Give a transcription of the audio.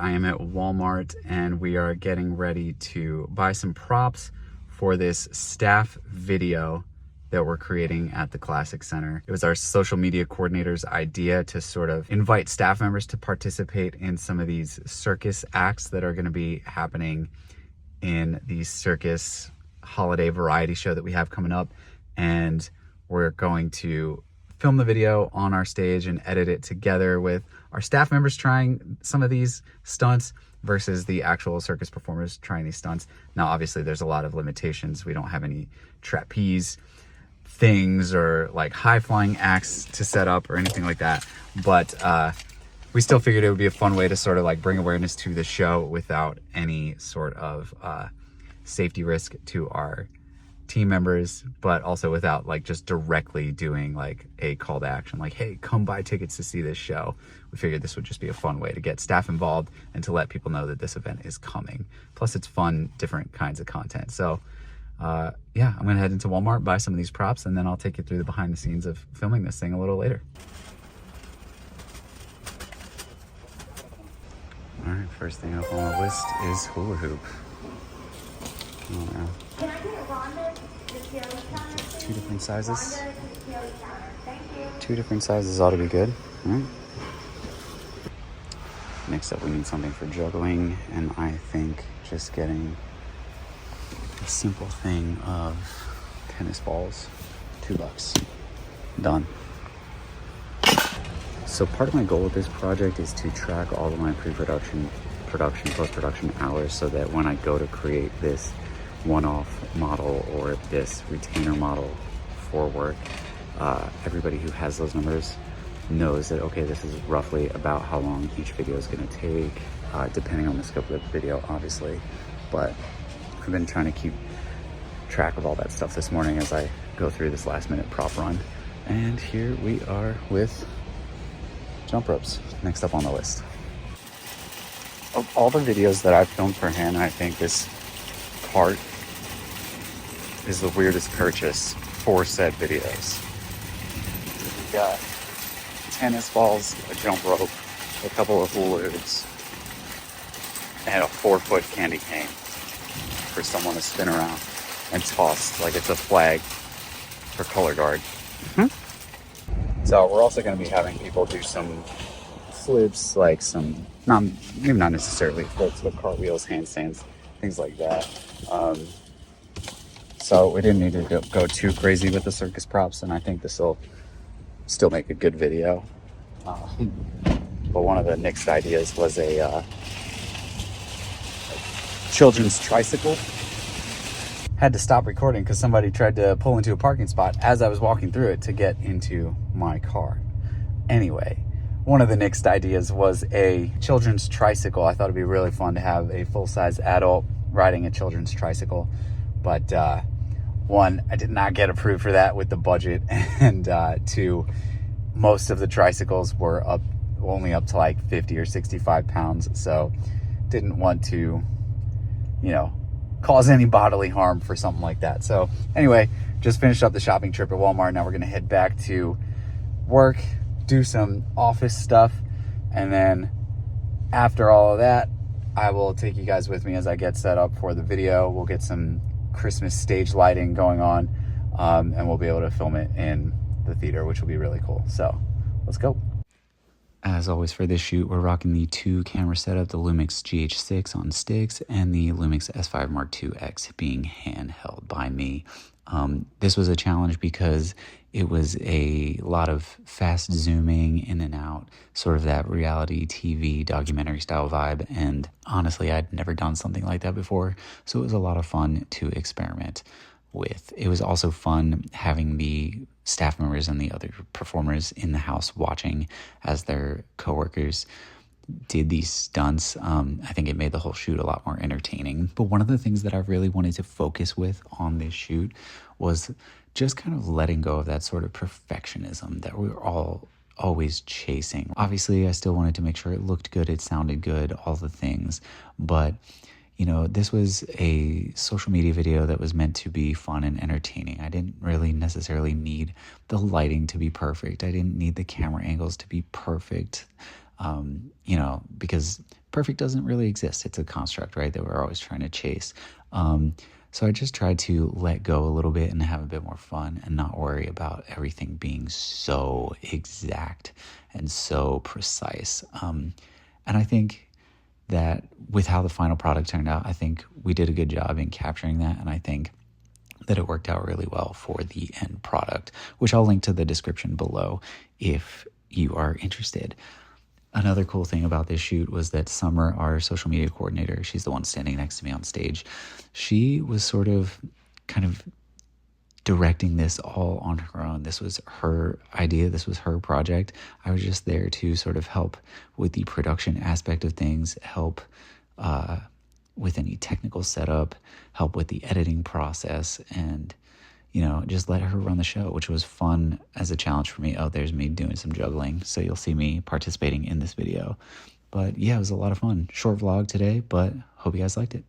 I am at Walmart and we are getting ready to buy some props for this staff video that we're creating at the Classic Center. It was our social media coordinator's idea to sort of invite staff members to participate in some of these circus acts that are gonna be happening in the circus holiday variety show that we have coming up. And we're going to film the video on our stage and edit it together with our staff members trying some of these stunts versus the actual circus performers trying these stunts. Now, obviously there's a lot of limitations. We don't have any trapeze things or like high flying acts to set up or anything like that. But we still figured it would be a fun way to sort of like bring awareness to the show without any sort of safety risk to our team members, but also without like just directly doing like a call to action like, hey, come buy tickets to see this show. We figured this would just be a fun way to get staff involved and to let people know that this event is coming. Plus it's fun, different kinds of content. So yeah, I'm gonna head into Walmart, buy some of these props, and then I'll take you through the behind the scenes of filming this thing a little later. All right, first thing up on the list is hula hoop. Oh, yeah. Can I get a Rhonda, the chili counter? Two different sizes. Rhonda, the chili counter. Thank you. Two different sizes ought to be good. All right. Next up, we need something for juggling, and I think just getting a simple thing of tennis balls, $2. Done. So part of my goal with this project is to track all of my pre-production, production, post-production hours so that when I go to create this one-off model or this retainer model for work, everybody who has those numbers knows that, okay, this is roughly about how long each video is going to take, depending on the scope of the video, obviously. But I've been trying to keep track of all that stuff this morning as I go through this last-minute prop run. And here we are with jump ropes, next up on the list. Of all the videos that I've filmed for Hannah, I think this cart is the weirdest purchase for said videos. We've got tennis balls, a jump rope, a couple of hula hoops, and a 4-foot candy cane for someone to spin around and toss like it's a flag for color guard. So we're also going to be having people do some flips, like some, maybe not necessarily flips, but cartwheels, handstands, things like that. So we didn't need to go too crazy with the circus props, and I think this will still make a good video. But one of the next ideas was a children's tricycle. Had to stop recording because somebody tried to pull into a parking spot as I was walking through it to get into my car. Anyway, one of the next ideas was a children's tricycle. I thought it'd be really fun to have a full-size adult riding a children's tricycle. But one, I did not get approved for that with the budget. And two, most of the tricycles were only up to like 50 or 65 pounds. So didn't want to, cause any bodily harm for something like that. So anyway, just finished up the shopping trip at Walmart. Now we're gonna head back to work, do some office stuff, and then after all of that, I will take you guys with me as I get set up for the video. We'll get some Christmas stage lighting going on, and we'll be able to film it in the theater, which will be really cool. So let's go. As always for this shoot, we're rocking the 2-camera setup, the Lumix GH6 on sticks and the Lumix S5 Mark II X being handheld by me. This was a challenge because it was a lot of fast zooming in and out, sort of that reality TV documentary style vibe. And honestly, I'd never done something like that before. So it was a lot of fun to experiment with. It was also fun having the staff members and the other performers in the house watching as their coworkers did these stunts. I think it made the whole shoot a lot more entertaining. But one of the things that I really wanted to focus with on this shoot was just kind of letting go of that sort of perfectionism that we were all always chasing. Obviously, I still wanted to make sure it looked good, it sounded good, all the things, but this was a social media video that was meant to be fun and entertaining. I didn't really necessarily need the lighting to be perfect. I didn't need the camera angles to be perfect, because perfect doesn't really exist. It's a construct, right, that we're always trying to chase. So I just tried to let go a little bit and have a bit more fun and not worry about everything being so exact and so precise. And I think that with how the final product turned out, I think we did a good job in capturing that. And I think that it worked out really well for the end product, which I'll link to the description below if you are interested. Another cool thing about this shoot was that Summer, our social media coordinator, she's the one standing next to me on stage, she was sort of kind of directing this all on her own. This was her idea. This was her project. I was just there to sort of help with the production aspect of things, help with any technical setup, help with the editing process, and just let her run the show, which was fun as a challenge for me. Oh, there's me doing some juggling. So you'll see me participating in this video. But yeah, it was a lot of fun. Short vlog today, but hope you guys liked it.